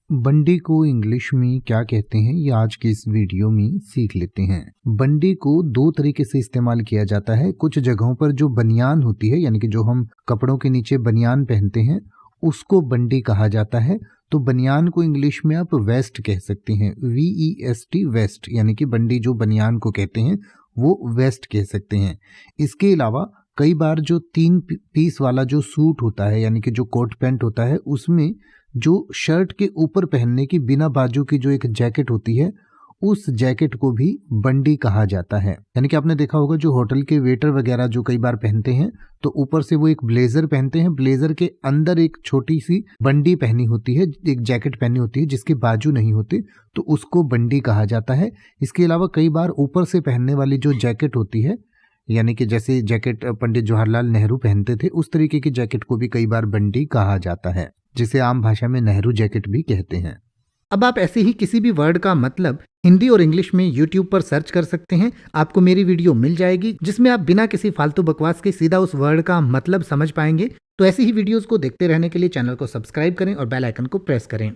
बंडी को इंग्लिश में क्या कहते हैं ये आज के इस वीडियो में सीख लेते हैं। बंडी को दो तरीके से इस्तेमाल किया जाता है। कुछ जगहों पर जो बनियान होती है यानी कि जो हम कपड़ों के नीचे बनियान पहनते हैं उसको बंडी कहा जाता है। तो बनियान को इंग्लिश में आप वेस्ट कह सकते हैं, VEST वेस्ट, यानी कि बंडी जो बनियान को कहते हैं वो वेस्ट कह सकते हैं। इसके अलावा कई बार जो 3 पीस वाला जो सूट होता है यानी कि जो कोट पैंट होता है उसमें जो शर्ट के ऊपर पहनने की बिना बाजू की जो एक जैकेट होती है उस जैकेट को भी बंडी कहा जाता है। यानी कि आपने देखा होगा जो होटल के वेटर वगैरह जो कई बार पहनते हैं तो ऊपर से वो एक ब्लेजर पहनते हैं, ब्लेजर के अंदर एक छोटी सी बंडी पहनी होती है, एक जैकेट पहनी होती है जिसके बाजू नहीं होते, तो उसको बंडी कहा जाता है। इसके अलावा कई बार ऊपर से पहनने वाली जो जैकेट होती है यानी कि जैसे जैकेट पंडित जवाहरलाल नेहरू पहनते थे उस तरीके की जैकेट को भी कई बार बंडी कहा जाता है, जिसे आम भाषा में नेहरू जैकेट भी कहते हैं। अब आप ऐसे ही किसी भी वर्ड का मतलब हिंदी और इंग्लिश में YouTube पर सर्च कर सकते हैं। आपको मेरी वीडियो मिल जाएगी जिसमें आप बिना किसी फालतू बकवास के सीधा उस वर्ड का मतलब समझ पाएंगे। तो ऐसी ही वीडियोस को देखते रहने के लिए चैनल को सब्सक्राइब करें और बेल आइकन को प्रेस करें।